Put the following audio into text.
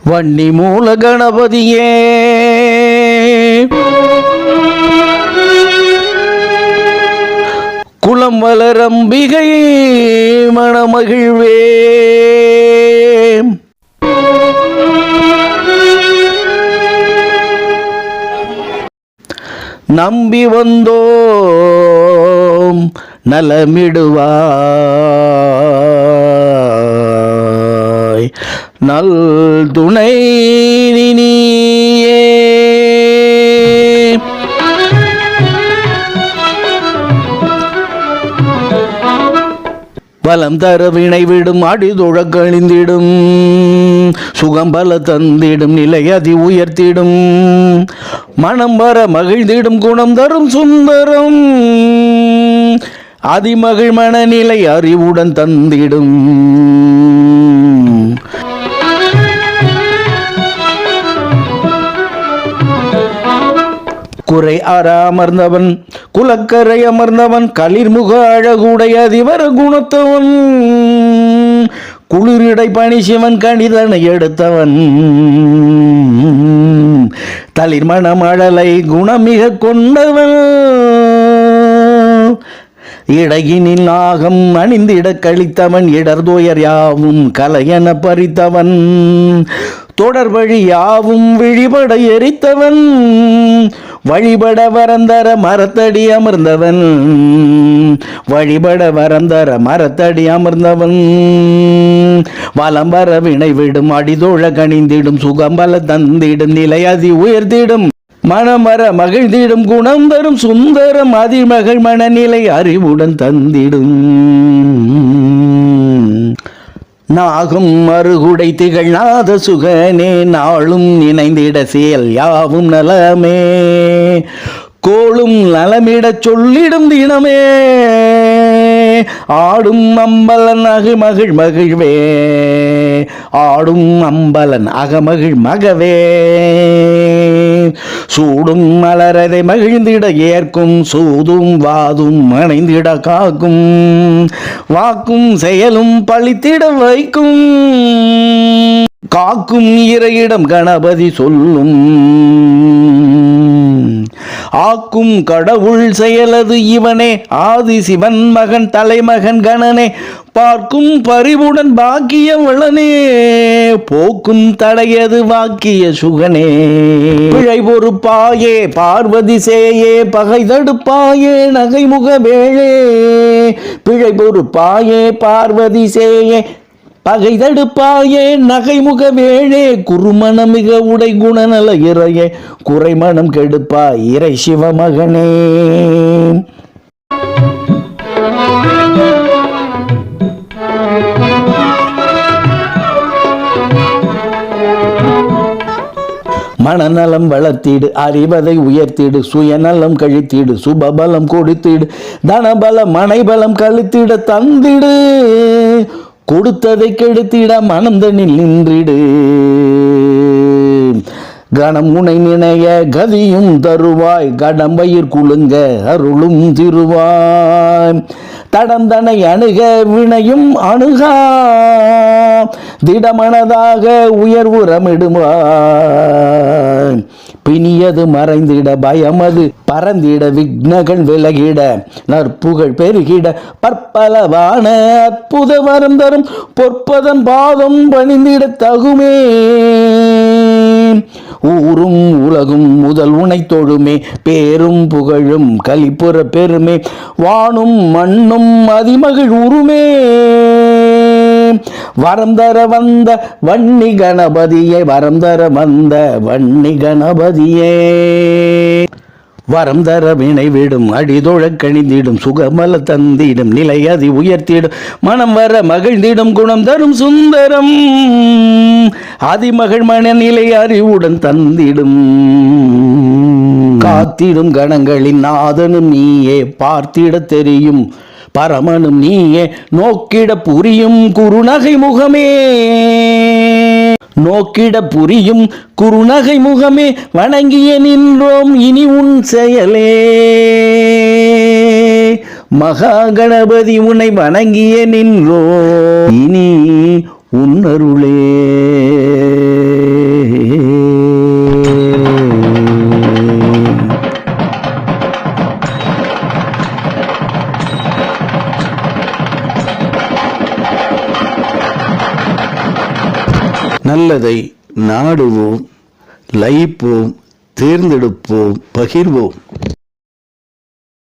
வன்னி மூல கணபதியே குலம் வளரம்பிகை மணமகிழ்வே நம்பி வந்தோம் நலமிடுவாய் நல் துணை நீயே பலம் தர வினை விடும் அடிதொழ கழிந்திடும் சுகம் பல தந்திடும் நிலை அதி உயர்த்திடும் மனம் வர மகிழ்ந்திடும் குணம் தரும் சுந்தரம் அதிமகிழ் மனநிலை அறிவுடன் தந்திடும் குறை அமர்ந்தவன் குலக்கரை அமர்ந்தவன் களிர்முக அழகுடைய அதிவர குணத்தவன் குளிரிடை பணி சிவன் கணிதனை எடுத்தவன் தளிர் மணமழலை குணமிக கொண்டவன் இடையினில் நாகம் அணிந்திட கழித்தவன் இடர்தோயர் யாவும் கலையென பறித்தவன் தொடர் வழி யாவும் விழிபட எரித்தவன் வழிபட வரந்தர மரத்தடி அமர்ந்தவன் வழிபட வரந்தர மரத்தடி அமர்ந்தவன் வலம்பர வினை விடும் அடிதோழ கணிந்திடும் சுகம்பல தந்திடும் நிலை அதி உயர்த்திடும் மனமர மகிழ்ந்திடும் குணம் தரும் சுந்தரம் அதிமகள் மனநிலை அறிவுடன் தந்திடும் நாகும் மறுகுடை திகழ் நாத சுகனே நாளும் நினைந்திட செயல் யாவும் நலமே கோளும் நலமிடச் சொல்லிடும் தினமே ஆடும் அம்பலன் அகமகிழ் மகிழ்வே ஆடும் அம்பலன் அகமகிழ் மகவே சூடும் மலரதை மகிழ்ந்திட ஏற்கும் சூதும் வாதும் அணைந்திட காக்கும் வாக்கும் செயலும் பழித்திட வைக்கும் காக்கும் இறையிடம் கணபதி சொல்லும் ஆக்கும் கடவுள் செயலது இவனே ஆதி சிவன் மகன் தலைமகன் கணனே பார்க்கும் பரிவுடன் பாக்கிய வளனே போக்கும் தடையது வாக்கிய சுகனே பிழை பொறுப்பாயே பார்வதி சேயே பகை தடுப்பாயே நகைமுக வேளே பிழை பொறுப்பாயே பார்வதி சேயே பகை தடுப்பாயே நகைமுக வேளே குருமணமிக உடை குணநல இறையே குறைமணம் கெடுப்பாய் இறை சிவமகனே மனநலம் வளர்த்திடு அறிவதை உயர்த்திடு சுயநலம் கழித்திடு சுபபலம் கொடுத்திடு தனபலம் மனைபலம் கழித்திட தந்திடு கொடுத்ததை கெடுத்திட மனந்தனில் நின்றிடு கணம் உனை நினைய கதியும் தருவாய் கடம்பயிர் குலுங்க அருளும் திருவாய் தடம் தனை அணுக வினையும் அணுகா திடமனதாக உயர்வுறமிடுவாய் பிணியது மறைந்திட பயமது பறந்திட விக்னகள் விலகிட நற்புகழ் பெருகிட பற்பலவான அற்புத வரம் தரும் பொற்பதன் பாதம் பணிந்திட தகுமே ஊரும் உலகும் முதல் உனை தொழுமே பேரும் புகழும் கலிப்புற பெருமே வானும் மண்ணும் அதிமகிழ் உருமே வரம் தர வந்த வன்னி கணபதியே வரம் தர வந்த வன்னி கணபதியே வரம் தர வினை விடும் அடிதொழ கணிந்திடும் சுகமல தந்திடும் நிலை அதி உயர்த்திடும் மனம் வர மகிழ்ந்திடும் குணம் தரும் சுந்தரம் அதிமகள் மனநிலை அறிவுடன் தந்திடும் காத்திடும் கணங்களின் நாதனும் நீயே பார்த்திட தெரியும் பரமனும் நீயே நோக்கிட புரியும் குறுநகை முகமே நோக்கிட புரியும் குறுநகை முகமே வணங்கிய நின்றோம் இனி உன் செயலே மகா கணபதி உன்னை வணங்கிய நின்றோம் இனி உன்னருளே. நல்லதை நாடுவோம், லயிப்போம், தேர்ந்தெடுப்போம், பகிர்வோம்.